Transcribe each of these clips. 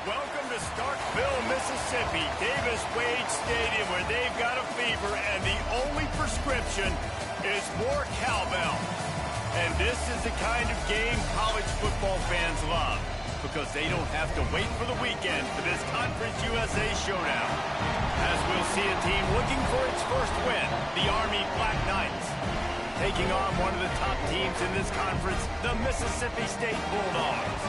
Welcome to Starkville, Mississippi, Davis-Wade Stadium, where they've got a fever, and the only prescription is more cowbell. And this is the kind of game college football fans love, because they don't have to wait for the weekend for this Conference USA showdown. As we'll see a team looking for its first win, the Army Black Knights, taking on one of the top teams in this conference, the Mississippi State Bulldogs.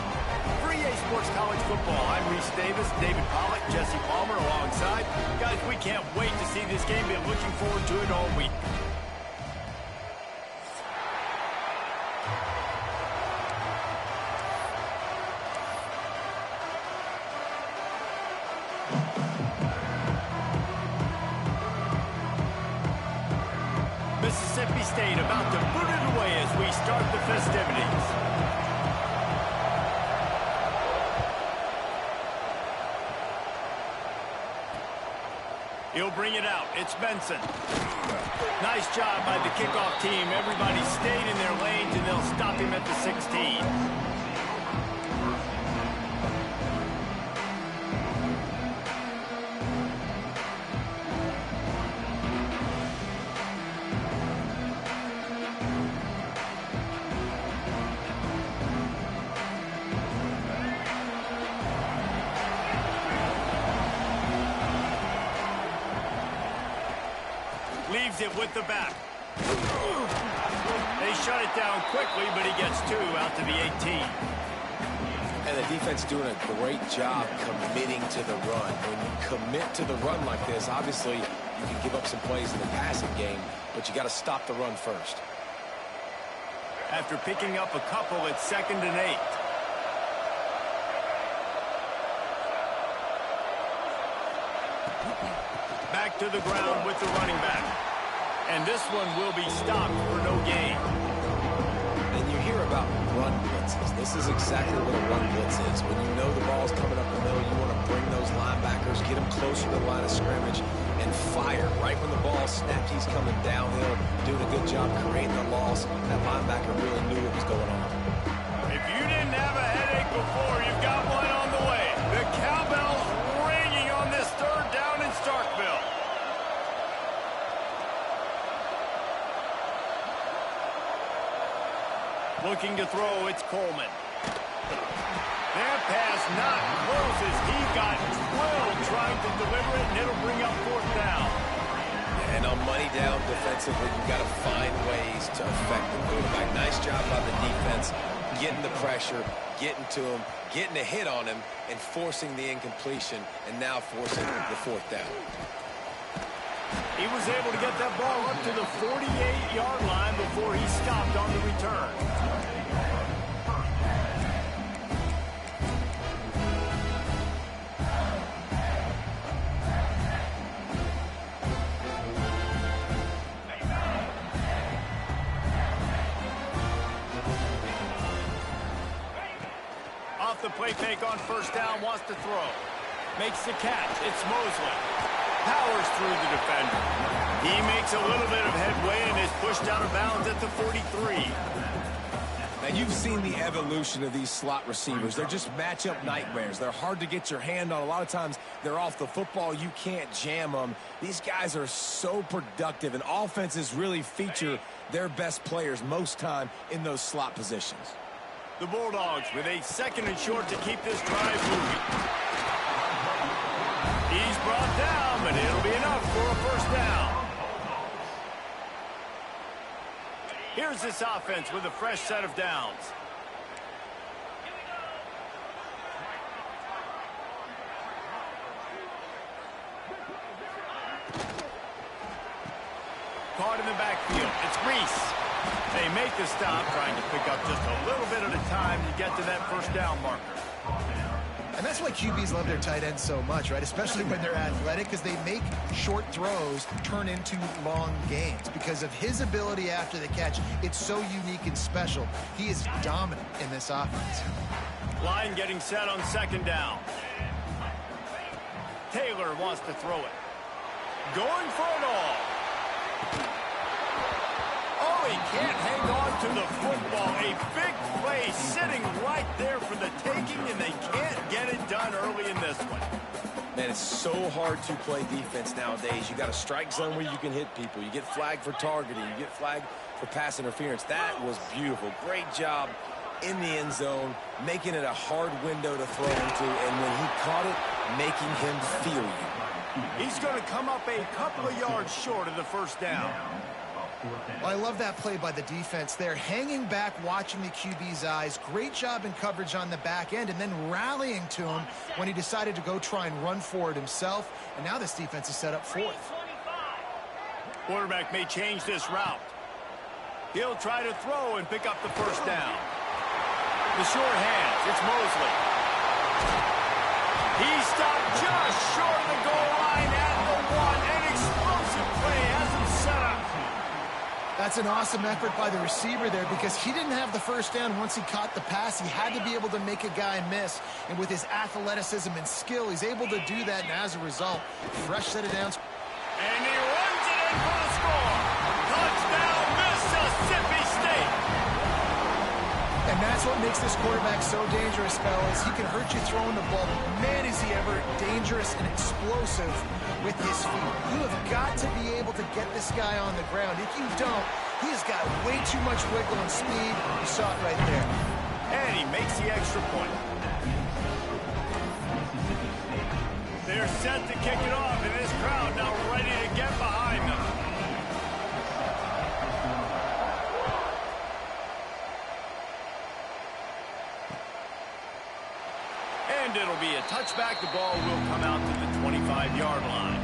For EA Sports College Football, I'm Reese Davis, David Pollack, Jesse Palmer alongside. Guys, we can't wait to see this game. Been looking forward to it all week. Mississippi State about to boot it away as we start the festivities. He'll bring it out. It's Benson. Nice job by the kickoff team. Everybody stayed in their lanes, and they'll stop him at the 16. Leaves it with the back. They shut it down quickly, but he gets two out to the 18. And the defense doing a great job committing to the run. When you commit to the run like this, obviously you can give up some plays in the passing game, but you got to stop the run first. After picking up a couple, it's 2nd and 8. Back to the ground with the running back. And this one will be stopped for no gain. And you hear about run blitzes. This is exactly what a run blitz is. When you know the ball's coming up the middle, you want to bring those linebackers, get them closer to the line of scrimmage, and fire. Right when the ball snapped, he's coming downhill, doing a good job creating the loss. That linebacker really knew what was going on. If you didn't have a headache before, you've got one on the way. The cowbell's ringing on this 3rd down in Starkville. Looking to throw, it's Coleman. That pass not close as he got drilled trying to deliver it, and it'll bring up 4th down. And on money down defensively, you've got to find ways to affect the quarterback. Nice job by the defense, getting the pressure, getting to him, getting a hit on him, and forcing the incompletion, and now forcing the 4th down. He was able to get that ball up to the 48-yard line before he stopped on the return. Off the play fake on 1st down, wants to throw. Makes the catch. It's Mosley. Powers through the defender. He makes a little bit of headway and is pushed out of bounds at the 43. Now, you've seen the evolution of these slot receivers. They're just matchup nightmares. They're hard to get your hand on. A lot of times, they're off the football. You can't jam them. These guys are so productive, and offenses really feature their best players most time in those slot positions. The Bulldogs with a 2nd and short to keep this drive moving. He's brought down, but it'll be enough for a 1st down. Here's this offense with a fresh set of downs. Caught in the backfield. It's Reese. They make the stop, trying to pick up just a little bit at a time to get to that 1st down marker. And that's why QBs love their tight ends so much, right? Especially when they're athletic, because they make short throws turn into long gains. Because of his ability after the catch, it's so unique and special. He is dominant in this offense. Line getting set on 2nd down. Taylor wants to throw it. Going for it all. Oh, he can't hang on to the football. A big play sitting right there for the taking, and they can't get it done early in this one. Man, it's so hard to play defense nowadays. You got a strike zone where you can hit people. You get flagged for targeting. You get flagged for pass interference. That was beautiful. Great job in the end zone, making it a hard window to throw into, and when he caught it, making him feel you. He's going to come up a couple of yards short of the first down. Well, I love that play by the defense there. Hanging back, watching the QB's eyes. Great job in coverage on the back end, and then rallying to him when he decided to go try and run for it himself. And now this defense is set up fourth. Quarterback may change this route. He'll try to throw and pick up the first down. The short hands, it's Mosley. He stopped just short of the goal line at the one. An explosive play has him set up. That's an awesome effort by the receiver there because he didn't have the first down once he caught the pass. He had to be able to make a guy miss. And with his athleticism and skill, he's able to do that. And as a result, fresh set of downs. And he runs it in for the score. Touchdown, Mississippi State. And that's what makes this quarterback so dangerous, fellas. He can hurt you throwing the ball. Man, is he ever dangerous and explosive with his feet. You have got to be able to get this guy on the ground. If you don't, he has got way too much wiggle and speed. You saw it right there. And he makes the extra point. They're set to kick it off, and this crowd now ready to get behind them. And it'll be a touchback. The ball will come out to the 25-yard line.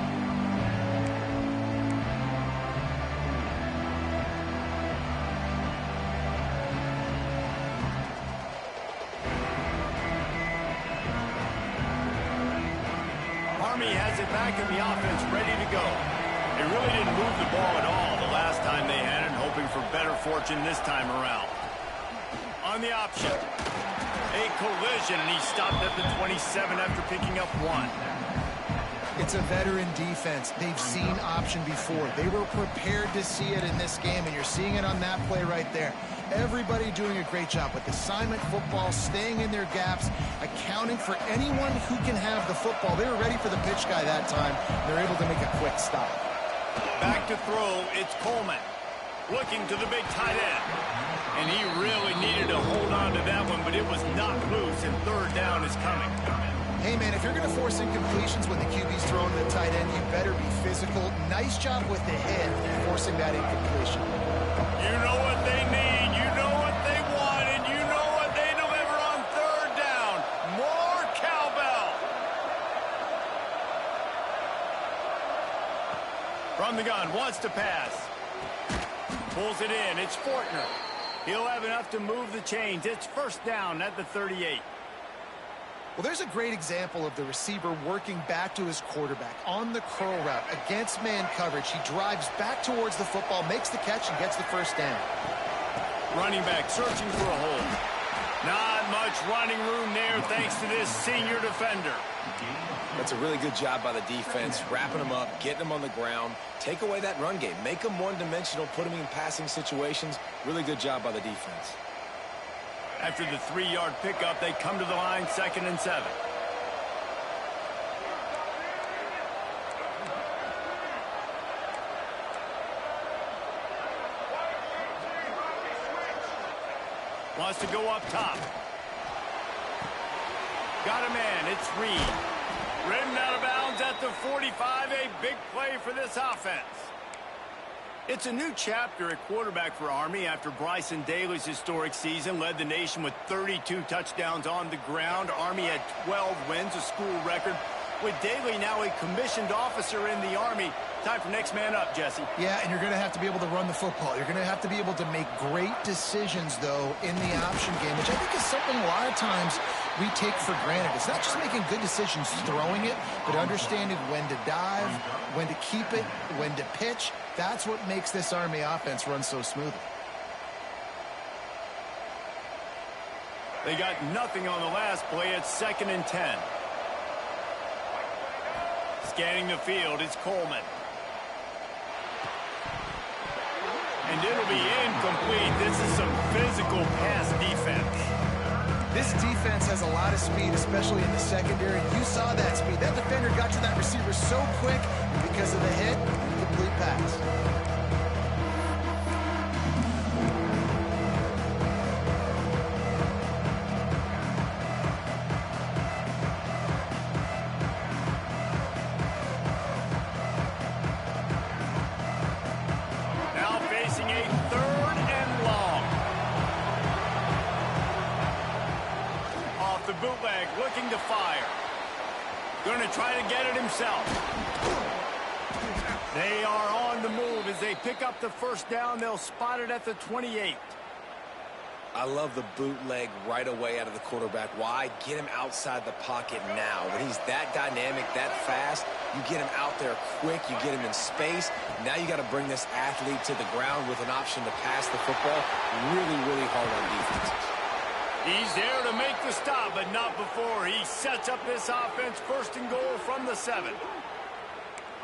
Army has it back in the offense, ready to go. They really didn't move the ball at all the last time they had it, hoping for better fortune this time around. On the option. A collision, and he stopped at the 27 after picking up one. It's a veteran defense. They've seen option before. They were prepared to see it in this game, and you're seeing it on that play right there. Everybody doing a great job with assignment football, staying in their gaps, accounting for anyone who can have the football. They were ready for the pitch guy that time. They're able to make a quick stop. Back to throw, it's Coleman. Looking to the big tight end. And he really needed to hold on to that one, but it was not loose, and third down is coming. Hey, man, if you're going to force incompletions when the QB's throwing the tight end, you better be physical. Nice job with the hit, forcing that incompletion. You know what they need, you know what they want, and you know what they deliver on third down. More cowbell. From the gun, wants to pass. Pulls it in, it's Fortner. He'll have enough to move the chains. It's first down at the 38. Well, there's a great example of the receiver working back to his quarterback on the curl route against man coverage. He drives back towards the football, makes the catch, and gets the first down. Running back searching for a hole. Not much running room there thanks to this senior defender. That's a really good job by the defense, wrapping them up, getting them on the ground. Take away that run game. Make them one-dimensional, put them in passing situations. Really good job by the defense. After the 3-yard pickup, they come to the line, 2nd and 7. Wants to go up top. Got a man, it's Reed. Ridden out of bounds at the 45, a big play for this offense. It's a new chapter at quarterback for Army after Bryson Daly's historic season led the nation with 32 touchdowns on the ground. Army had 12 wins, a school record. With Daly now a commissioned officer in the Army, time for next man up, Jesse. Yeah, and you're going to have to be able to run the football. You're going to have to be able to make great decisions, though, in the option game, which I think is something a lot of times we take for granted. It's not just making good decisions throwing it, but understanding when to dive, when to keep it, when to pitch. That's what makes this Army offense run so smoothly. They got nothing on the last play. It's 2nd and 10. Scanning the field, it's Coleman. And it'll be incomplete. This is some physical pass defense. This defense has a lot of speed, especially in the secondary. You saw that speed. That defender got to that receiver so quick, and because of the hit, complete pass. Now facing a 3rd and long. Off the bootleg, looking to fire. Going to try to get it himself. They are on the move as they pick up the first down. They'll spot it at the 28. I love the bootleg right away out of the quarterback. Why? Get him outside the pocket now. When he's that dynamic, that fast, you get him out there quick, you get him in space. Now you got to bring this athlete to the ground with an option to pass the football. Really, really hard on defenses. He's there to make the stop, but not before. He sets up this offense 1st and goal from the 7.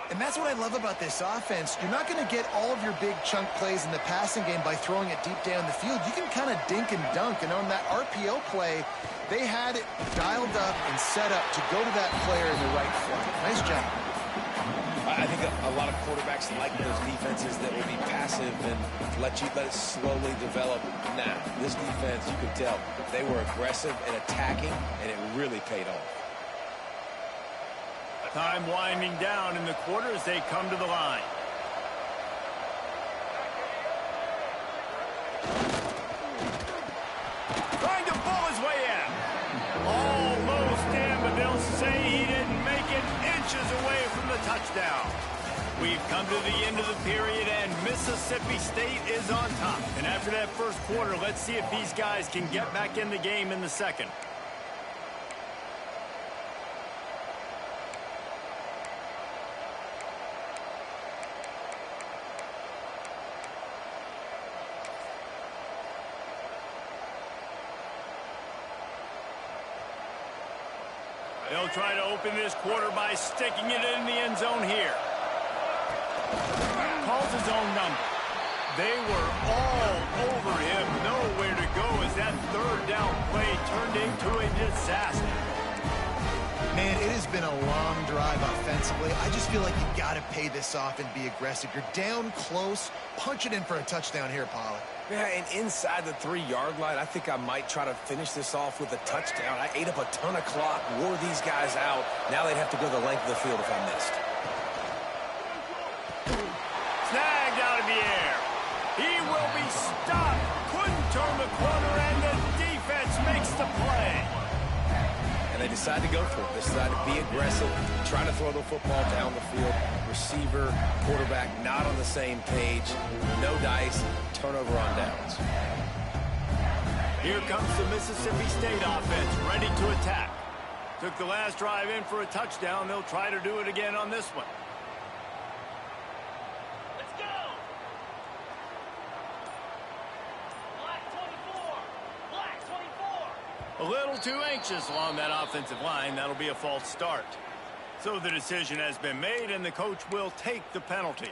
And that's what I love about this offense. You're not going to get all of your big chunk plays in the passing game by throwing it deep down the field. You can kind of dink and dunk. And on that RPO play, they had it dialed up and set up to go to that player in the right flank. Nice job. I think a lot of quarterbacks like those defenses that will be passive and let it slowly develop. Now, this defense, you could tell, they were aggressive and attacking, and it really paid off. Time winding down in the quarter as they come to the line. Trying to pull his way in. Almost in, but they'll say he didn't make it, inches away from the touchdown. We've come to the end of the period, and Mississippi State is on top. And after that first quarter, let's see if these guys can get back in the game in the second. They'll try to open this quarter by sticking it in the end zone here. Calls his own number. They were all over him. Nowhere to go as that 3rd down play turned into a disaster. Man, it has been a long drive offensively. I just feel like you got to pay this off and be aggressive. You're down close. Punch it in for a touchdown here, Pollard. Yeah, and inside the 3-yard line, I think I might try to finish this off with a touchdown. I ate up a ton of clock, wore these guys out. Now they'd have to go the length of the field if I missed. Snagged out of the air. He will be stopped. Couldn't turn the corner, and the defense makes the play. And they decide to go for it. They decide to be aggressive, try to throw the football down the field. Receiver, quarterback, not on the same page. No dice, turnover on downs. Here comes the Mississippi State offense, ready to attack. Took the last drive in for a touchdown. They'll try to do it again on this one. Let's go! Black 24! Black 24! A little too anxious along that offensive line. That'll be a false start. So the decision has been made, and the coach will take the penalty.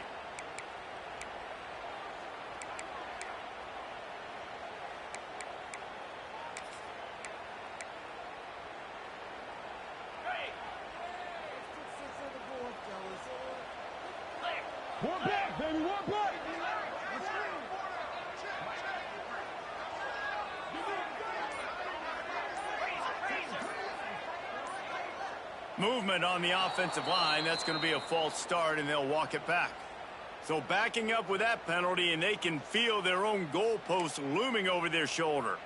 One back, baby, one back! Movement on the offensive line. That's going to be a false start, and they'll walk it back. So backing up with that penalty, and they can feel their own goalpost looming over their shoulder.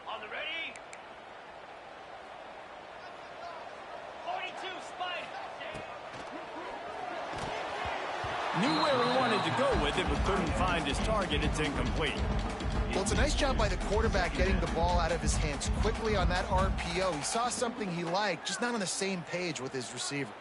On the ready? 42, Spike! Knew where he wanted to go with it, but couldn't find his target. It's incomplete. Well, it's a nice job by the quarterback getting the ball out of his hands quickly on that RPO. He saw something he liked, just not on the same page with his receiver.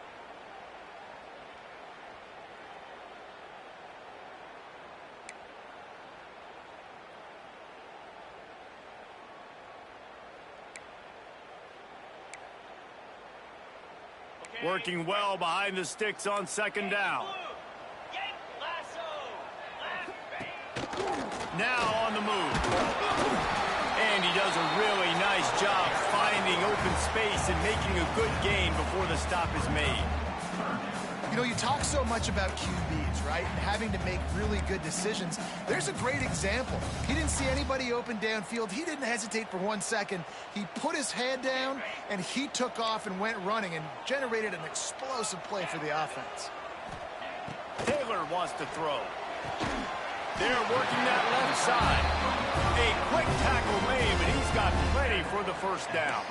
Working well behind the sticks on second down. Now on the move. And he does a really nice job finding open space and making a good gain before the stop is made. You know, you talk so much about QBs, right? And having to make really good decisions. There's a great example. He didn't see anybody open downfield. He didn't hesitate for 1 second. He put his head down, and he took off and went running and generated an explosive play for the offense. Taylor wants to throw. They're working that left side. A quick tackle made, but he's got plenty for the first down.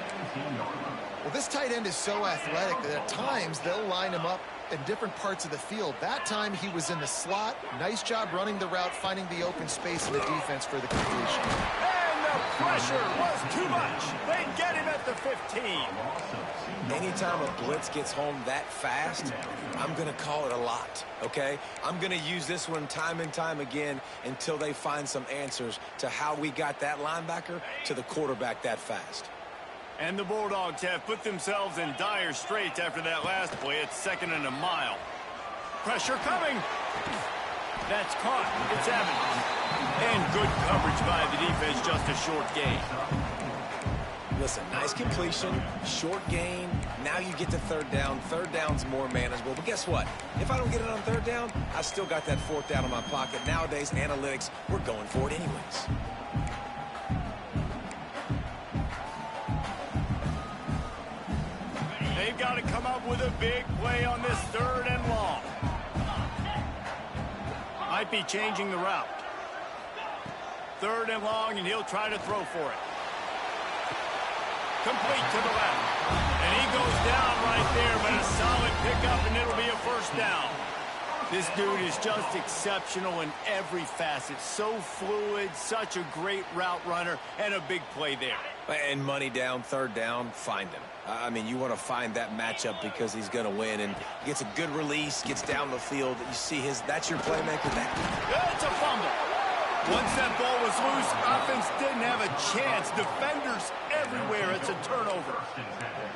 Well, this tight end is so athletic that at times they'll line him up in different parts of the field. That time he was in the slot. Nice job running the route, finding the open space in the defense for the completion. And the pressure was too much. They get him at the 15. Anytime a blitz gets home that fast, I'm going to call it a lot, okay? I'm going to use this one time and time again until they find some answers to how we got that linebacker to the quarterback that fast. And the Bulldogs have put themselves in dire straits after that last play. It's 2nd and a mile. Pressure coming. That's caught. It's Evans. And good coverage by the defense, just a short gain. Listen, nice completion, short gain. Now you get to third down. Third down's more manageable. But guess what? If I don't get it on third down, I still got that 4th down in my pocket. Nowadays, analytics, we're going for it anyways. They've got to come up with a big play on this 3rd and long. Might be changing the route. 3rd and long, and he'll try to throw for it. Complete to the left. And he goes down right there, but a solid pickup, and it'll be a first down. This dude is just exceptional in every facet. So fluid, such a great route runner, and a big play there. And money down, 3rd down, find him. I mean, you want to find that matchup because he's going to win, and he gets a good release, gets down the field. You see that's your playmaker. It's a fumble. Once that ball was loose, offense didn't have a chance. Defenders everywhere. It's a turnover.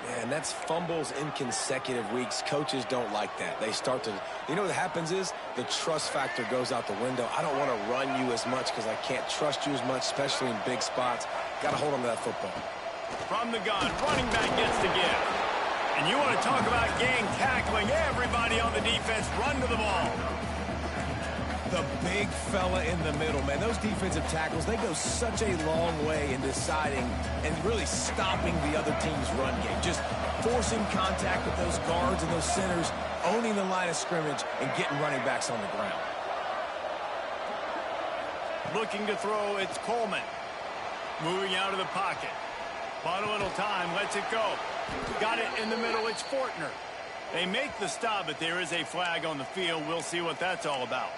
Yeah, and that's fumbles in consecutive weeks. Coaches don't like that. They start to, you know what happens is the trust factor goes out the window. I don't want to run you as much because I can't trust you as much, especially in big spots. Got to hold on to that football. From the gun, running back gets the give. And you want to talk about gang tackling. Everybody on the defense run to the ball. The big fella in the middle, man. Those defensive tackles, they go such a long way in deciding and really stopping the other team's run game. Just forcing contact with those guards and those centers, owning the line of scrimmage, and getting running backs on the ground. Looking to throw, it's Coleman. Moving out of the pocket. Bought a little time, lets it go. Got it in the middle, it's Fortner. They make the stop, but there is a flag on the field. We'll see what that's all about.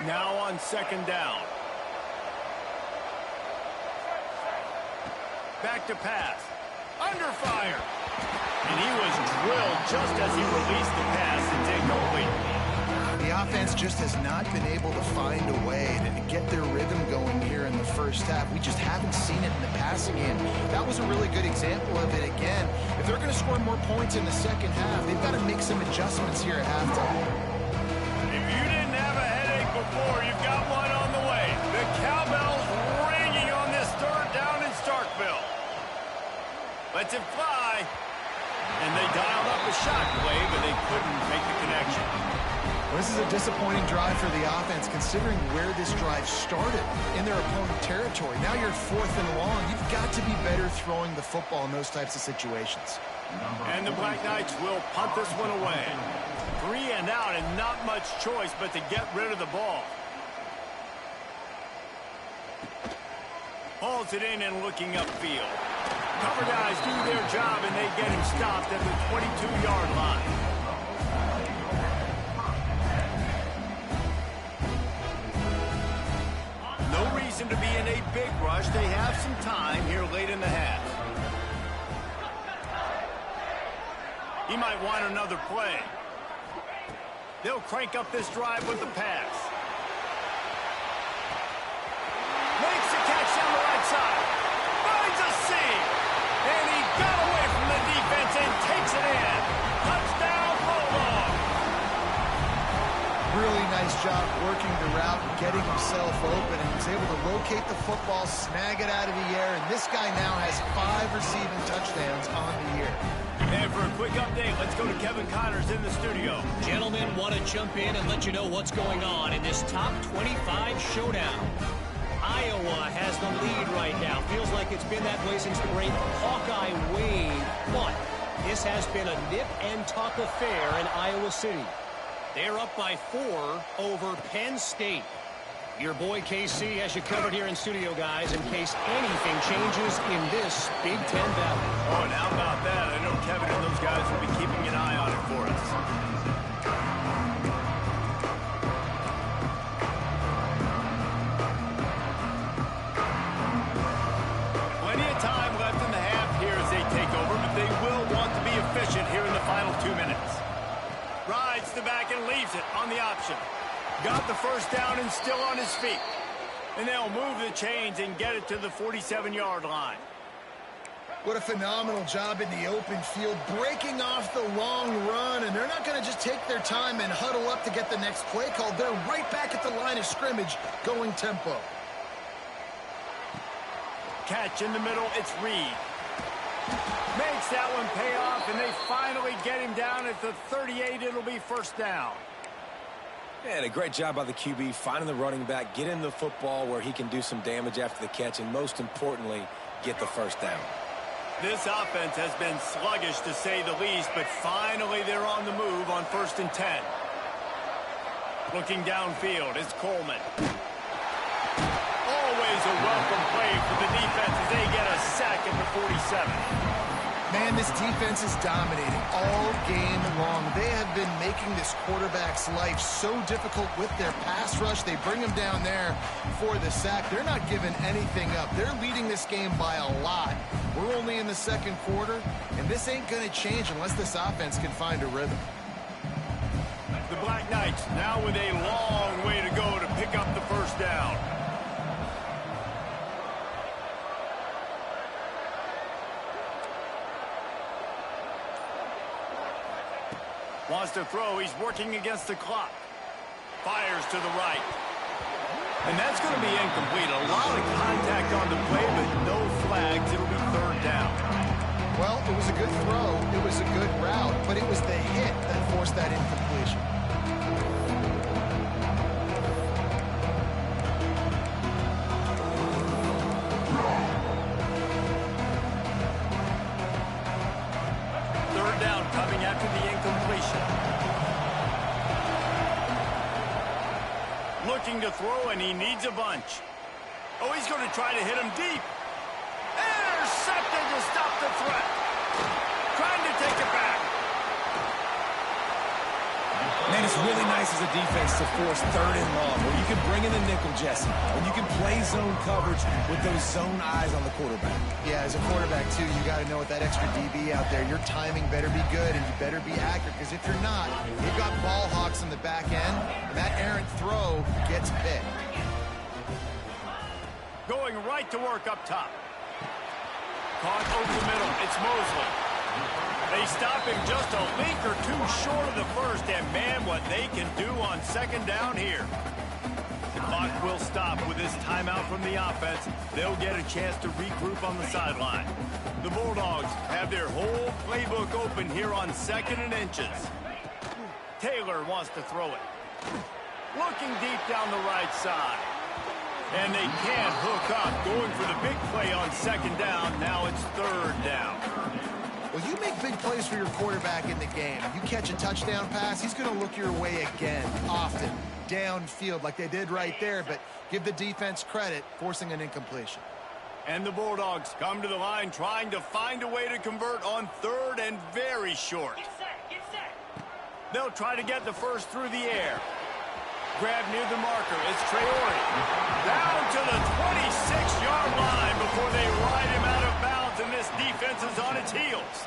Now on 2nd down. Back to pass. Under fire. And he was drilled just as he released the pass. It's incomplete. The offense just has not been able to find a way to get their rhythm going here in the first half. We just haven't seen it in the passing game. That was a really good example of it again. If they're going to score more points in the second half, they've got to make some adjustments here at halftime. If you didn't have a headache before, you've got one on the way. The cowbell's ringing on this 3rd down in Starkville. Lets it fly. And they dialed up a shot play, but they couldn't make the connection. Well, this is a disappointing drive for the offense, considering where this drive started in their opponent territory. Now you're 4th and long. You've got to be better throwing the football in those types of situations. And the Black Knights will punt this one away. 3 and out, and not much choice but to get rid of the ball. Hauls it in and looking upfield. Cover guys do their job, and they get him stopped at the 22-yard line. No reason to be in a big rush. They have some time here late in the half. He might want another play. They'll crank up this drive with the pass. Makes the catch down the right side. Finds a seam. And he got away from the defense and takes it in. Touchdown, Bulldog. Really nice job working the route and getting himself open. And he was able to locate the football, snag it out of the air. And this guy now has 5 receiving touchdowns on the year. And for a quick update, let's go to Kevin Connors in the studio. Gentlemen, want to jump in and let you know what's going on in this top 25 showdown. Iowa has the lead right now. Feels like it's been that way since the great Hawkeye wave. But this has been a nip-and-tuck affair in Iowa City. They're up by 4 over Penn State. Your boy KC has you covered here in studio, guys, in case anything changes in this Big Ten battle. Oh, and how about that? I know Kevin and those guys will be keeping an eye on it for us. Plenty of time left in the half here as they take over, but they will want to be efficient here in the final 2 minutes. Rides the back and leaves it on the option. Got the first down and still on his feet. And they'll move the chains and get it to the 47-yard line. What a phenomenal job in the open field, breaking off the long run. And they're not going to just take their time and huddle up to get the next play called. They're right back at the line of scrimmage going tempo. Catch in the middle, it's Reed. Makes that one pay off, and they finally get him down at the 38. It'll be first down. And a great job by the QB finding the running back, getting the football where he can do some damage after the catch, and most importantly, get the first down. This offense has been sluggish to say the least, but finally they're on the move on 1st and 10. Looking downfield, it's Coleman. Always a welcome play for the defense as they get a sack at the 47. Man, this defense is dominating all game long. They have been making this quarterback's life so difficult with their pass rush. They bring him down there for the sack. They're not giving anything up. They're leading this game by a lot. We're only in the second quarter, and this ain't going to change unless this offense can find a rhythm. The Black Knights now with a long way to go to pick up the first down. Wants to throw. He's working against the clock. Fires to the right. And that's going to be incomplete. A lot of contact on the play, but no flags. It'll be third down. Well, it was a good throw. It was a good route, but it was the hit that forced that incompletion. Third down coming after the incompletion. Looking to throw, and he needs a bunch. Oh, he's going to try to hit him deep. Intercepted to stop the threat. Trying to take it back. Man, it's really nice as a defense to force 3rd and long, where you can bring in the nickel, Jesse, and you can play zone coverage with those zone eyes on the quarterback. Yeah, as a quarterback, too, you got to know with that extra DB out there, your timing better be good and you better be accurate, because if you're not, you've got ball hawks in the back end, and that errant throw gets picked. Going right to work up top. Caught over the middle. It's Mosley. They stop him just a link or two short of the first, and man, what they can do on second down here. The clock will stop with this timeout from the offense. They'll get a chance to regroup on the sideline. The Bulldogs have their whole playbook open here on 2nd and inches. Taylor wants to throw it. Looking deep down the right side. And they can't hook up. Going for the big play on 2nd down. Now it's 3rd down. Well, you make big plays for your quarterback in the game. You catch a touchdown pass, he's going to look your way again, often, downfield like they did right there, but give the defense credit, forcing an incompletion. And the Bulldogs come to the line trying to find a way to convert on 3rd and very short. Get set, get set. They'll try to get the first through the air. Grab near the marker. It's Traore. Down to the 26-yard line before they ride him out of bounds, and this defense is on its heels.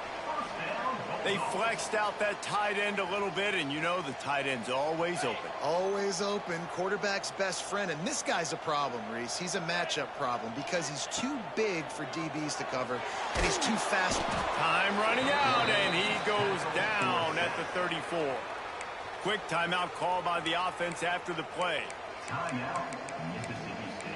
They flexed out that tight end a little bit, and you know the tight end's always open. Always open, quarterback's best friend. And this guy's a problem, Reese. He's a matchup problem because he's too big for DBs to cover, and he's too fast. Time running out, and he goes down at the 34. Quick timeout call by the offense after the play. Timeout, Mississippi State.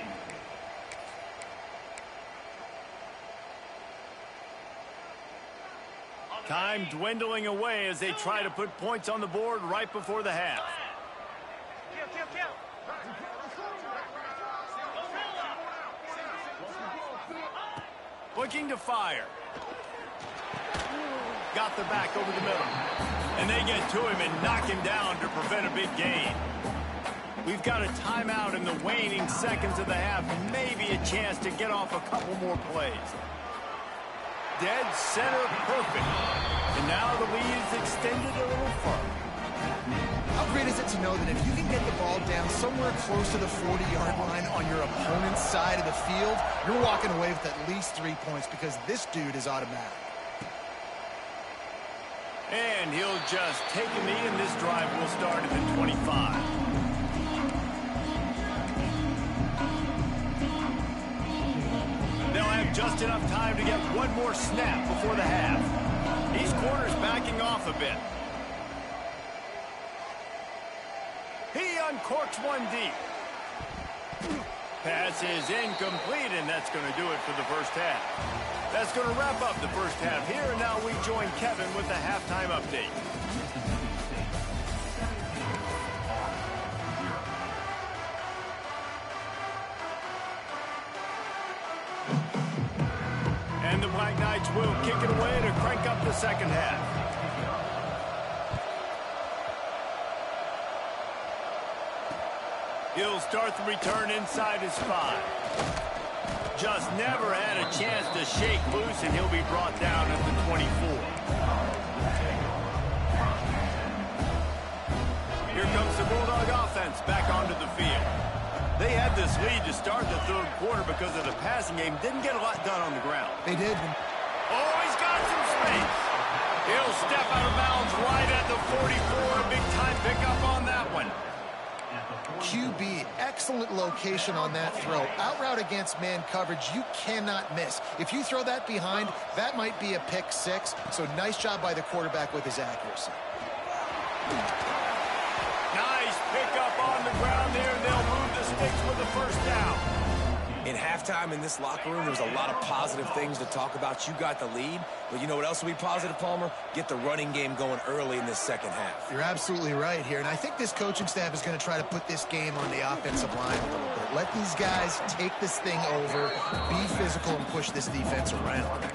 Time dwindling away as they try to put points on the board right before the half. Looking to fire. Got the back over the middle. And they get to him and knock him down to prevent a big gain. We've got a timeout in the waning seconds of the half. Maybe a chance to get off a couple more plays. Dead center perfect. And now the lead is extended a little further. How great is it to know that if you can get the ball down somewhere close to the 40-yard line on your opponent's side of the field, you're walking away with at least 3 points because this dude is automatic. And he'll just take a knee, and this drive will start at the 25. They'll have just enough time to get one more snap before the half. These corners backing off a bit. He uncorks one deep. Pass is incomplete, and that's going to do it for the first half. That's going to wrap up the first half here, and now we join Kevin with the halftime update. And the Black Knights will kick it away to crank up the second half. He'll start the return inside his 5. Just never had a chance to shake loose, and he'll be brought down at the 24. Here comes the Bulldog offense back onto the field. They had this lead to start the third quarter because of the passing game. Didn't get a lot done on the ground. They did. Oh, he's got some space. He'll step out of bounds right at the 44. A big-time pickup on that one. QB, excellent location on that throw. Out route against man coverage, you cannot miss. If you throw that behind, that might be a pick 6. So nice job by the quarterback with his accuracy. Nice pickup on the ground there. They'll move the sticks with the first down. In halftime in this locker room, there's a lot of positive things to talk about. You got the lead, but you know what else will be positive, Palmer? Get the running game going early in this second half. You're absolutely right here, and I think this coaching staff is going to try to put this game on the offensive line a little bit. Let these guys take this thing over, be physical, and push this defense around.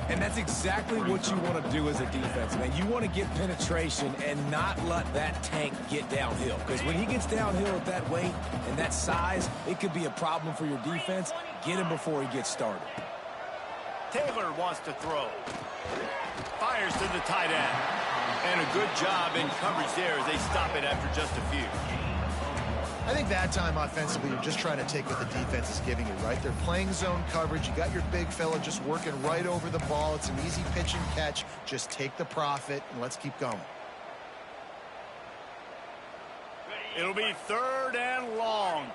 And that's exactly what you want to do as a defense, man. You want to get penetration and not let that tank get downhill. Because when he gets downhill at that weight and that size, it could be a problem for your defense. Get him before he gets started. Taylor wants to throw. Fires to the tight end. And a good job in coverage there as they stop it after just a few. I think that time offensively, you're just trying to take what the defense is giving you, right? They're playing zone coverage. You got your big fella just working right over the ball. It's an easy pitch and catch. Just take the profit, and let's keep going. It'll be 3rd and long.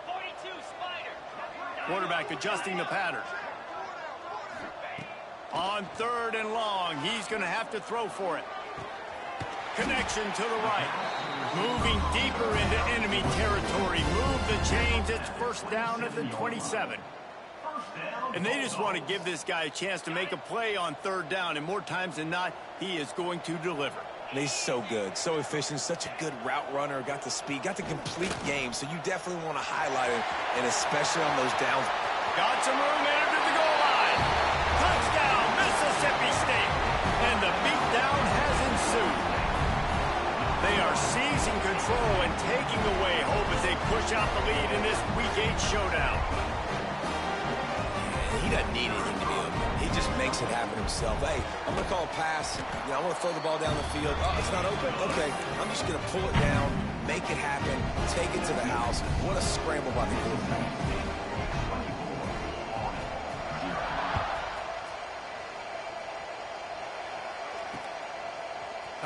42, Spider. Quarterback adjusting the pattern. On 3rd and long, he's going to have to throw for it. Connection to the right. Moving deeper into enemy territory. Move the chains. It's first down at the 27. And they just want to give this guy a chance to make a play on 3rd down. And more times than not, he is going to deliver. And he's so good, so efficient, such a good route runner, got the speed, got the complete game. So you definitely want to highlight him, and especially on those downs. Got some room there to the goal line. Touchdown, Mississippi State. And the beatdown has ensued. They are seizing control and taking away hope as they push out the lead in this Week 8 showdown. He doesn't need anything to be open. He just makes it happen himself. Hey, I'm going to call a pass. You know, I want to throw the ball down the field. Oh, it's not open. Okay, I'm just going to pull it down, make it happen, take it to the house. What a scramble by the quarterback.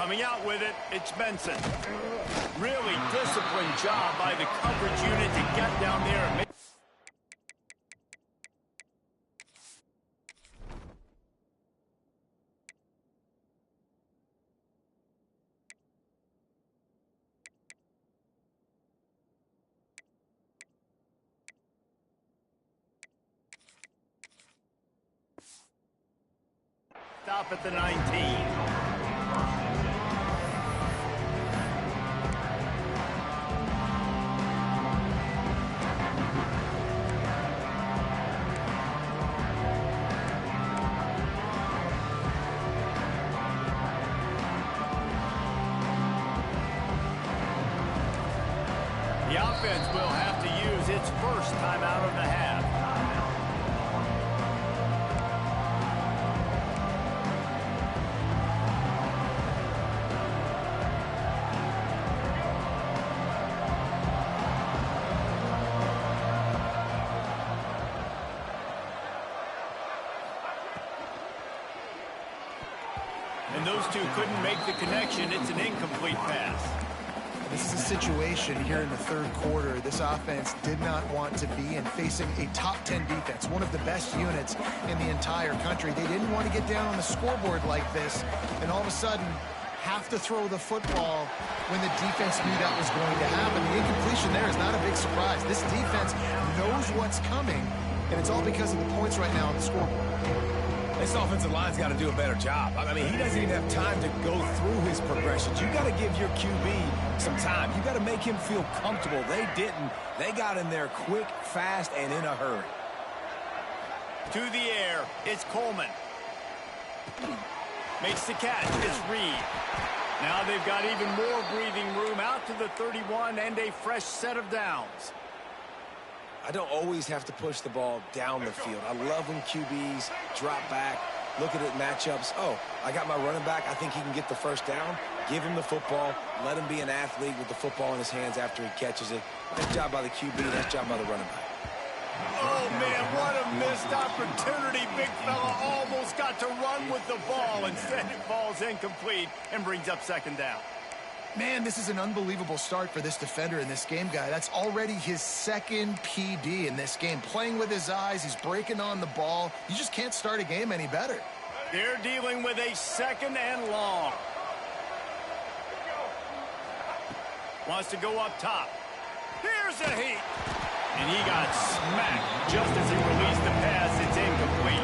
Coming out with it, it's Benson. Really disciplined job by the coverage unit to get down there and make... Stop at the 19. The offense will have to use its first timeout of the half. And those two couldn't make the connection. It's an incomplete pass. This is a situation here in the third quarter this offense did not want to be in, facing a top 10 defense, one of the best units in the entire country. They didn't want to get down on the scoreboard like this and all of a sudden have to throw the football when the defense knew that was going to happen. The incompletion there is not a big surprise. This defense knows what's coming, and it's all because of the points right now on the scoreboard. This offensive line's got to do a better job. I mean, he doesn't even have time to go through his progressions. You got to give your QB some time. You got to make him feel comfortable. They didn't. They got in there quick, fast, and in a hurry. To the air, it's Coleman. Makes the catch, it's Reed. Now they've got even more breathing room out to the 31 and a fresh set of downs. I don't always have to push the ball down the field. I love when QBs drop back, look at it matchups. Oh, I got my running back. I think he can get the first down. Give him the football. Let him be an athlete with the football in his hands after he catches it. Nice job by the QB. Nice job by the running back. Oh, man, what a missed opportunity. Big fella almost got to run with the ball. Instead, it falls incomplete and brings up second down. Man, this is an unbelievable start for this defender in this game, guy. That's already his second PD in this game. Playing with his eyes, he's breaking on the ball. You just can't start a game any better. They're dealing with a second and long. Wants to go up top. Here's a heat. And he got smacked just as he released the pass. It's incomplete.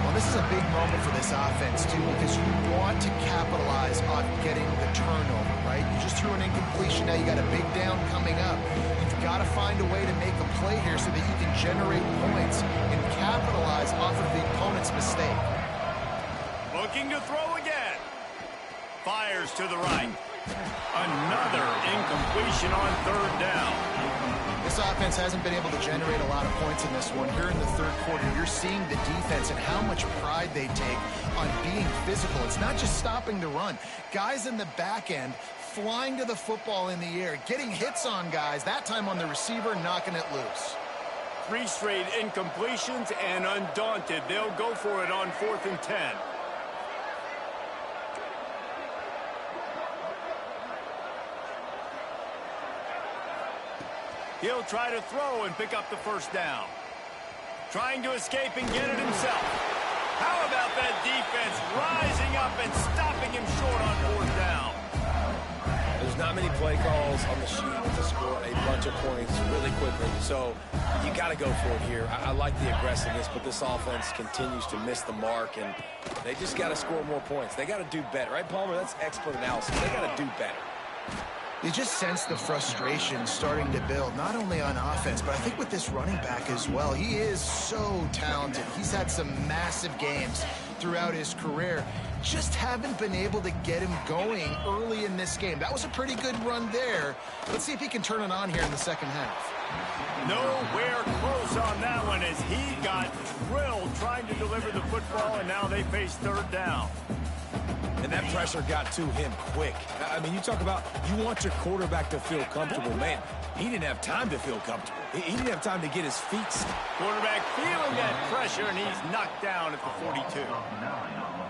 Well, this is a big moment for this offense, too, because you want to capitalize on getting the turnover, right? You just threw an incompletion. Now you got a big down coming up. You've got to find a way to make a play here so that you can generate points and capitalize off of the opponent's mistake. Looking to throw again. Fires to the right. Another incompletion on third down. This offense hasn't been able to generate a lot of points in this one. Here in the third quarter, you're seeing the defense and how much pride they take on being physical. It's not just stopping the run. Guys in the back end flying to the football in the air, getting hits on guys, that time on the receiver, knocking it loose. 3 straight incompletions, and undaunted, they'll go for it on 4th and 10. He'll try to throw and pick up the first down. Trying to escape and get it himself. How about that defense rising up and stopping him short on 4th down? There's not many play calls on the sheet to score a bunch of points really quickly, so you got to go for it here. I like the aggressiveness, but this offense continues to miss the mark, and they just got to score more points. They got to do better, right, Palmer? That's expert analysis. They got to do better. You just sense the frustration starting to build, not only on offense, but I think with this running back as well. He is so talented. He's had some massive games throughout his career. Just haven't been able to get him going early in this game. That was a pretty good run there. Let's see if he can turn it on here in the second half. Nowhere close on that one as he got drilled trying to deliver the football, and now they face 3rd down. And that pressure got to him quick. I mean, you talk about you want your quarterback to feel comfortable. Man, he didn't have time to feel comfortable. He didn't have time to get his feet set. Quarterback feeling that pressure, and he's knocked down at the 42.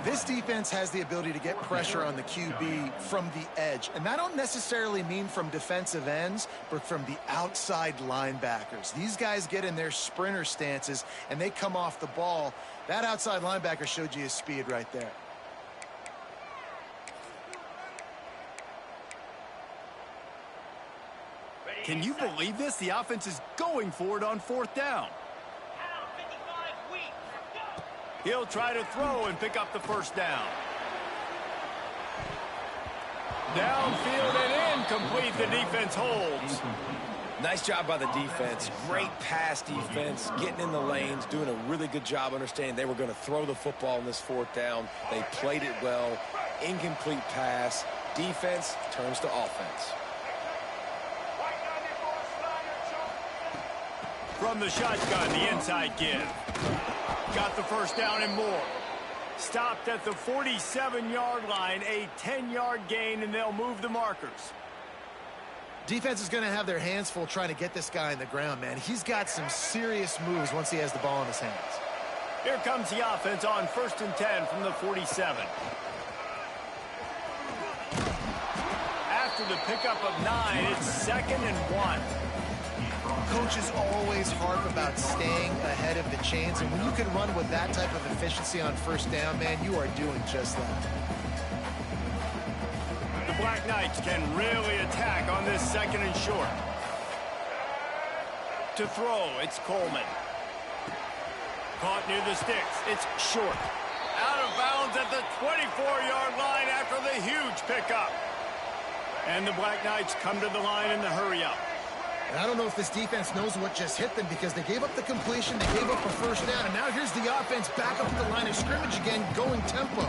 This defense has the ability to get pressure on the QB from the edge. And that don't necessarily mean from defensive ends, but from the outside linebackers. These guys get in their sprinter stances, and they come off the ball. That outside linebacker showed you his speed right there. Can you believe this? The offense is going for it on 4th down. He'll try to throw and pick up the 1st down. Downfield and incomplete. The defense holds. Nice job by the defense. Great pass defense, getting in the lanes, doing a really good job understanding they were going to throw the football in this 4th down. They played it well. Incomplete pass. Defense turns to offense. From the shotgun, the inside give. Got the 1st down and more. Stopped at the 47-yard line, a 10-yard gain, and they'll move the markers. Defense is going to have their hands full trying to get this guy in the ground, man. He's got some serious moves once he has the ball in his hands. Here comes the offense on 1st and 10 from the 47. After the pickup of 9, it's 2nd and 1. Coaches always harp about staying ahead of the chains, and when you can run with that type of efficiency on 1st down, man, you are doing just that. The Black Knights can really attack on this 2nd and short. To throw, it's Coleman. Caught near the sticks, it's short. Out of bounds at the 24-yard line after the huge pickup. And the Black Knights come to the line in the hurry-up. And I don't know if this defense knows what just hit them because they gave up the completion, they gave up a 1st down, and now here's the offense back up at the line of scrimmage again, going tempo.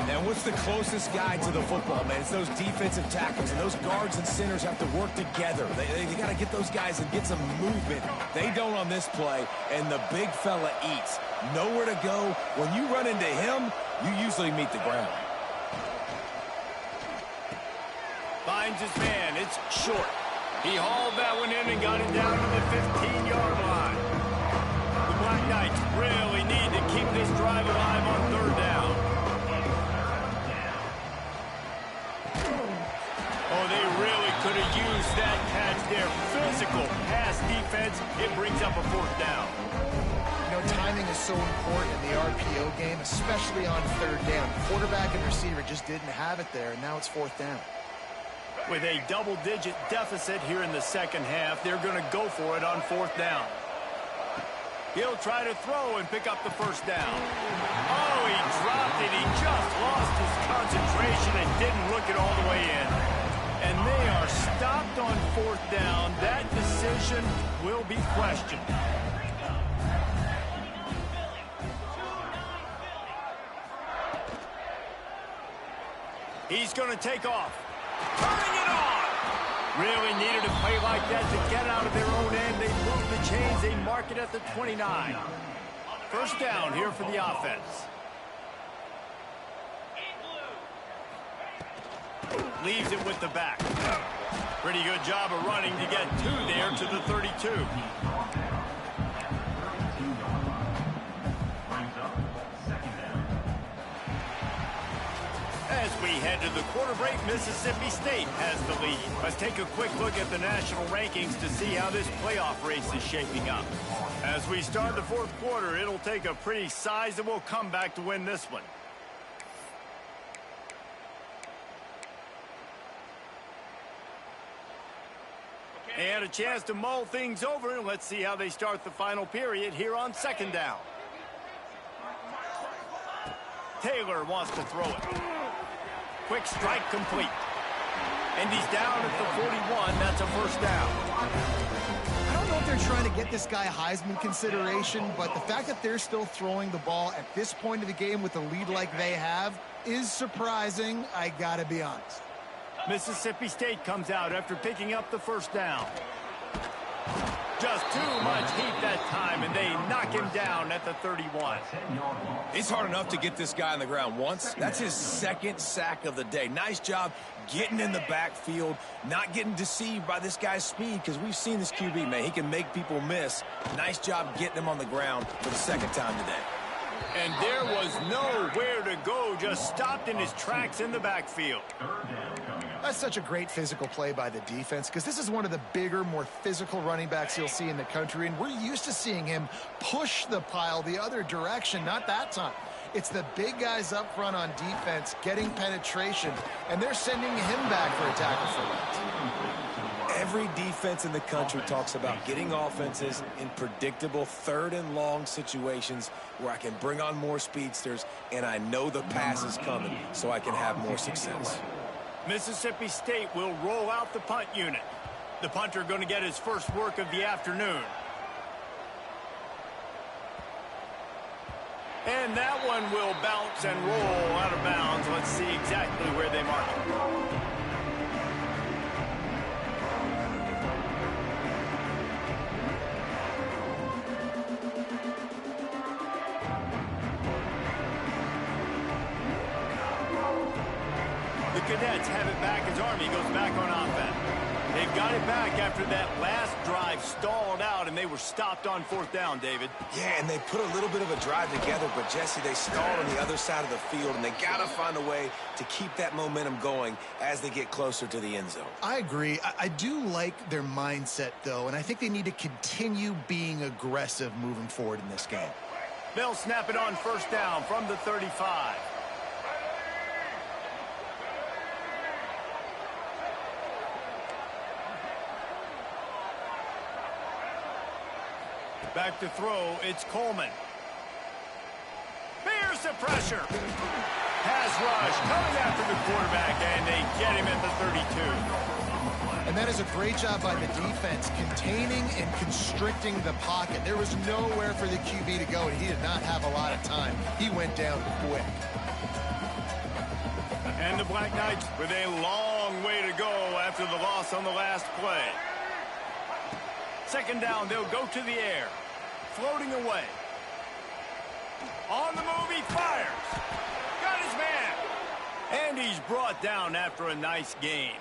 Now, what's the closest guy to the football, man? It's those defensive tackles, and those guards and centers have to work together. They got to get those guys and get some movement. They don't on this play, and the big fella eats. Nowhere to go. When you run into him, you usually meet the ground. Finds his man, it's short. He hauled that one in and got it down to the 15-yard line. The Black Knights really need to keep this drive alive on 3rd down. Oh, they really could have used that catch there. Physical pass defense. It brings up a 4th down. You know, timing is so important in the RPO game, especially on 3rd down. Quarterback and receiver just didn't have it there, and now it's 4th down. With a double-digit deficit here in the 2nd half, they're going to go for it on 4th down. He'll try to throw and pick up the 1st down. Oh, he dropped it. He just lost his concentration and didn't look it all the way in. And they are stopped on 4th down. That decision will be questioned. He's going to take off. Turning it on! Really needed a play like that to get out of their own end. They move the chains. They mark it at the 29. 1st down here for the offense. Leaves it with the back. Pretty good job of running to get 2 there to the 32. As we head to the quarter break, Mississippi State has the lead. Let's take a quick look at the national rankings to see how this playoff race is shaping up. As we start the 4th quarter, it'll take a pretty sizable comeback to win this one. And a chance to mull things over. Let's see how they start the final period here on 2nd down. Taylor wants to throw it. Quick strike complete. And he's down at the 41. That's a 1st down. I don't know if they're trying to get this guy Heisman consideration, but the fact that they're still throwing the ball at this point of the game with a lead like they have is surprising, I gotta be honest. Mississippi State comes out after picking up the 1st down. Just Too much heat that time, and they knock him down at the 31. It's hard enough to get this guy on the ground once. That's his second sack of the day. Nice job getting in the backfield, not getting deceived by this guy's speed, because we've seen this QB, man. He can make people miss. Nice job getting him on the ground for the second time today. And there was nowhere to go, just stopped in his tracks in the backfield. That's such a great physical play by the defense, because this is one of the bigger, more physical running backs you'll see in the country, and we're used to seeing him push the pile the other direction. Not that time. It's the big guys up front on defense getting penetration, and they're sending him back for a tackle for loss. Every defense in the country talks about getting offenses in predictable third and long situations where I can bring on more speedsters and I know the pass is coming so I can have more success. Mississippi State will roll out the punt unit. The punter going to get his first work of the afternoon. And that one will bounce and roll out of bounds. Let's see exactly where they mark it. The Cadets have it back as Army goes back on offense. They've got it back after that last drive stalled out, and they were stopped on fourth down, David. Yeah, and they put a little bit of a drive together, but, Jesse, they stalled on the other side of the field, and they got to find a way to keep that momentum going as they get closer to the end zone. I agree. I do like their mindset, though, and I think they need to continue being aggressive moving forward in this game. They'll snap it on first down from the 35. Back to throw, it's Coleman. Here's the pressure. Pass rush coming after the quarterback, and they get him at the 32. And that is a great job by the defense, containing and constricting the pocket. There was nowhere for the QB to go, and he did not have a lot of time. He went down quick. And the Black Knights with a long way to go after the loss on the last play. Second down, they'll go to the air. Floating away. On the move, he fires. Got his man. And he's brought down after a nice gain.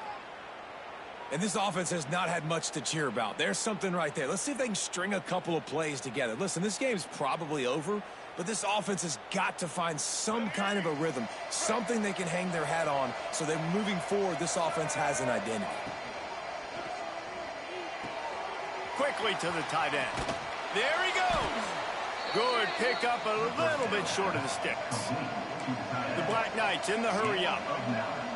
And this offense has not had much to cheer about. There's something right there. Let's see if they can string a couple of plays together. Listen, this game's probably over, but this offense has got to find some kind of a rhythm, something they can hang their hat on so that moving forward, this offense has an identity. Quickly to the tight end. There he goes. Good pickup, a little bit short of the sticks. The Black Knights in the hurry up.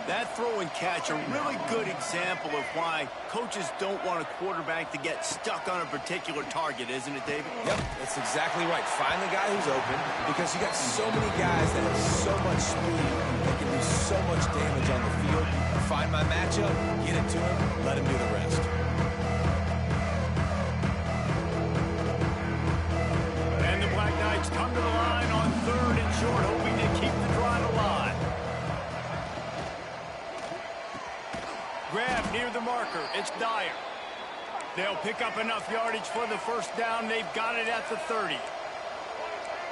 That throw and catch, a really good example of why coaches don't want a quarterback to get stuck on a particular target, isn't it, David? Yep, that's exactly right. Find the guy who's open, because you got so many guys that have so much speed that can do so much damage on the field. Find my matchup, get it to him, let him do the rest. Come to the line on third and short, hoping to keep the drive alive. Grab near the marker. It's Dyer. They'll pick up enough yardage for the first down. They've got it at the 30.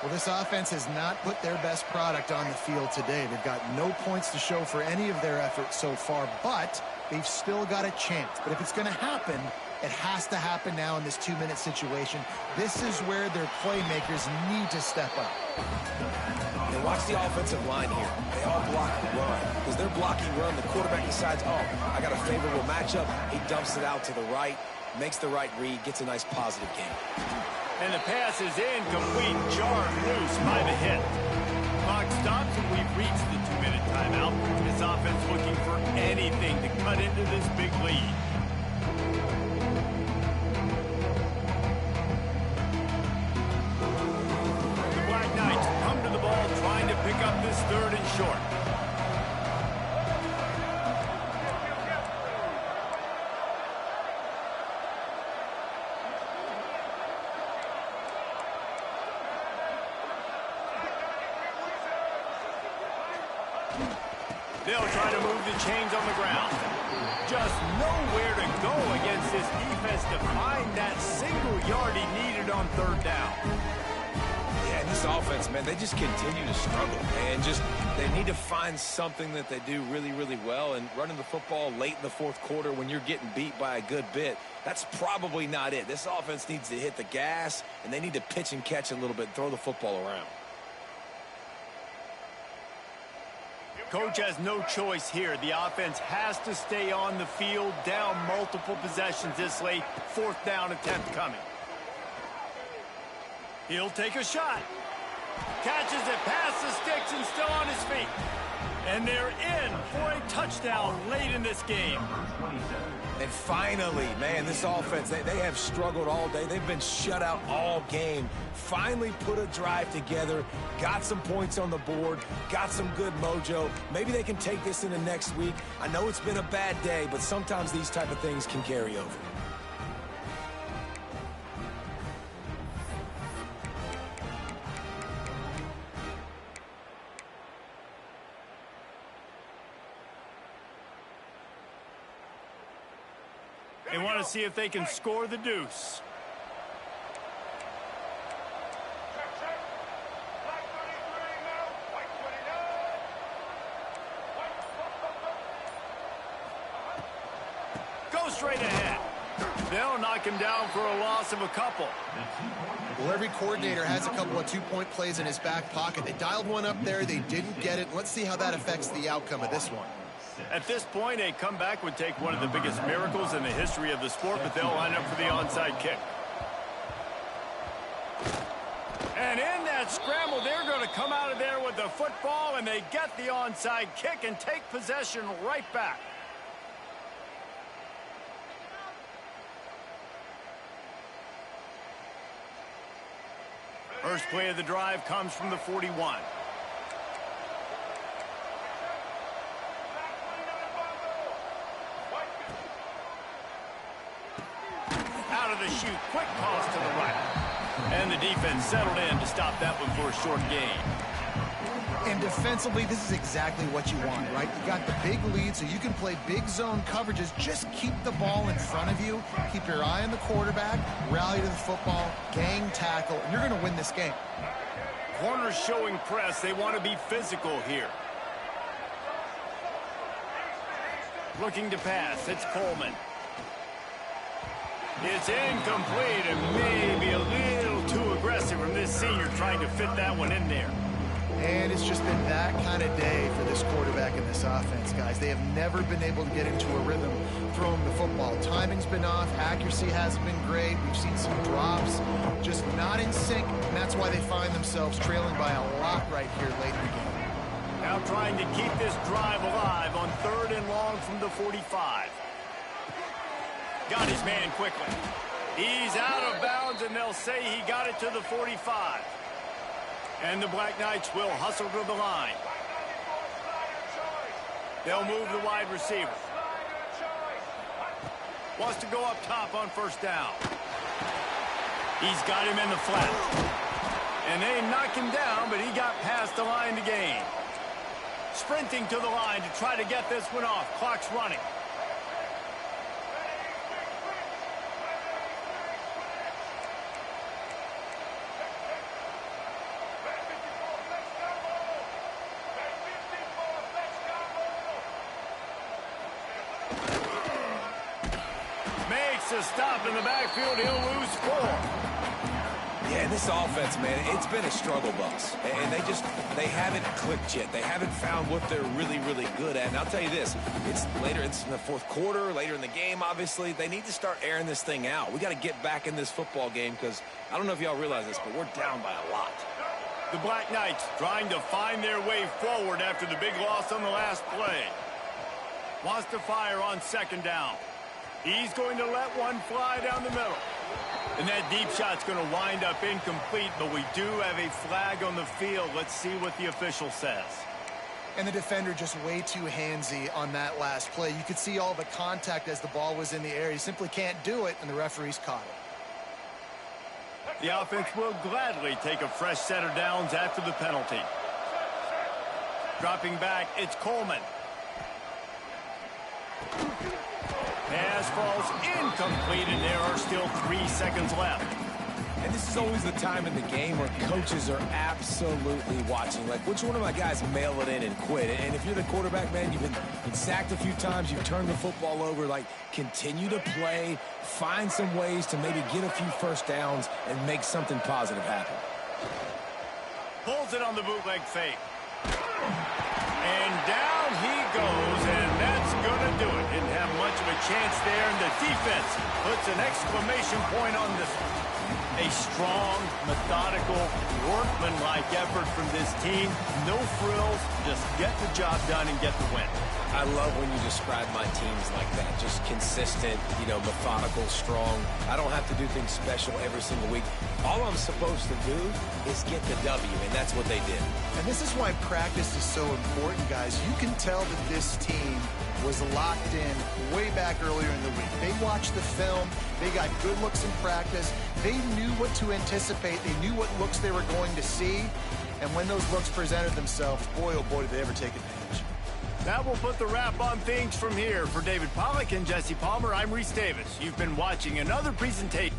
Well, this offense has not put their best product on the field today. They've got no points to show for any of their efforts so far, but they've still got a chance. But if it's going to happen, it has to happen now in this 2-minute situation. This is where their playmakers need to step up. And watch the offensive line here. They all block run. Because they're blocking run, the quarterback decides, oh, I got a favorable matchup. He dumps it out to the right, makes the right read, gets a nice positive game. And the pass is incomplete, jarred loose by the hit. Clock stops, and we've reached the 2-minute timeout. This offense looking for anything to cut into this big lead. The Black Knights come to the ball, trying to pick up this third and short. They'll try to move the chains on the ground. just nowhere to go against this defense to find that single yard he needed on third down. Yeah, this offense, man, they just continue to struggle. And they need to find something that they do really, really well. And running the football late in the fourth quarter when you're getting beat by a good bit, that's probably not it. This offense needs to hit the gas, and they need to pitch and catch a little bit, throw the football around. Coach has no choice here. The offense has to stay on the field, down multiple possessions this late. Fourth down attempt coming. He'll take a shot. Catches it past the sticks and still on his feet. And they're in for a touchdown late in this game. And finally, man, this offense, they have struggled all day. They've been shut out all game. Finally put a drive together, got some points on the board, got some good mojo. Maybe they can take this into next week. I know it's been a bad day, but sometimes these type of things can carry over. They want to see if they can score the deuce. Go straight ahead. They'll knock him down for a loss of a couple. Well, every coordinator has a couple of two-point plays in his back pocket. They dialed one up there. They didn't get it. Let's see how that affects the outcome of this one. At this point, a comeback would take one of the biggest miracles in the history of the sport, but they'll line up for the onside kick. And in that scramble, they're going to come out of there with the football, and they get the onside kick and take possession right back. First play of the drive comes from the 41. Out of the chute, quick toss to the right. And the defense settled in to stop that one for a short gain. And defensively, this is exactly what you want, right? You got the big lead, so you can play big zone coverages. Just keep the ball in front of you. Keep your eye on the quarterback. Rally to the football. Gang tackle. And you're going to win this game. Corners showing press. They want to be physical here. Looking to pass. It's Coleman. It's incomplete and maybe a little too aggressive from this senior trying to fit that one in there. And it's just been that kind of day for this quarterback and this offense, guys. They have never been able to get into a rhythm throwing the football. Timing's been off. Accuracy hasn't been great. We've seen some drops, just not in sync, and that's why they find themselves trailing by a lot right here late in the game. Now trying to keep this drive alive on 3rd and long from the 45. Got his man quickly. He's out of bounds, and they'll say he got it to the 45. And the Black Knights will hustle to the line. They'll move the wide receiver. Wants to go up top on 1st down. He's got him in the flat. And they knock him down, but he got past the line to gain. Sprinting to the line to try to get this one off. Clock's running. To stop in the backfield, he'll lose 4. Yeah, this offense, man, it's been a struggle bus. And they haven't clicked yet. They haven't found what they're really, really good at. And I'll tell you this, it's in the 4th quarter, later in the game, obviously. They need to start airing this thing out. We got to get back in this football game because I don't know if y'all realize this, but we're down by a lot. The Black Knights trying to find their way forward after the big loss on the last play. Wants to fire on 2nd down. He's going to let one fly down the middle. And that deep shot's going to wind up incomplete, but we do have a flag on the field. Let's see what the official says. And the defender just way too handsy on that last play. You could see all the contact as the ball was in the air. He simply can't do it, and the referee's caught it. The offense will gladly take a fresh set of downs after the penalty. Dropping back, it's Coleman. Pass falls incomplete, and there are still 3 seconds left. And this is always the time in the game where coaches are absolutely watching. Like, which one of my guys mail it in and quit? And if you're the quarterback, man, you've been sacked a few times, you've turned the football over, like, continue to play, find some ways to maybe get a few first downs and make something positive happen. Pulls it on the bootleg fake. And down he goes, and that's going to do it. Didn't have much of a chance there, and the defense puts an exclamation point on this one. A strong, methodical, workmanlike effort from this team. No frills, just get the job done and get the win. I love when you describe my teams like that. Just consistent, methodical, strong. I don't have to do things special every single week. All I'm supposed to do is get the W, and that's what they did. And this is why practice is so important, guys. You can tell that this team was locked in way back earlier in the week. They watched the film. They got good looks in practice. They knew what to anticipate. They knew what looks they were going to see. And when those looks presented themselves, boy, oh boy, did they ever take advantage. That will put the wrap on things from here. For David Pollack and Jesse Palmer, I'm Reese Davis. You've been watching another presentation.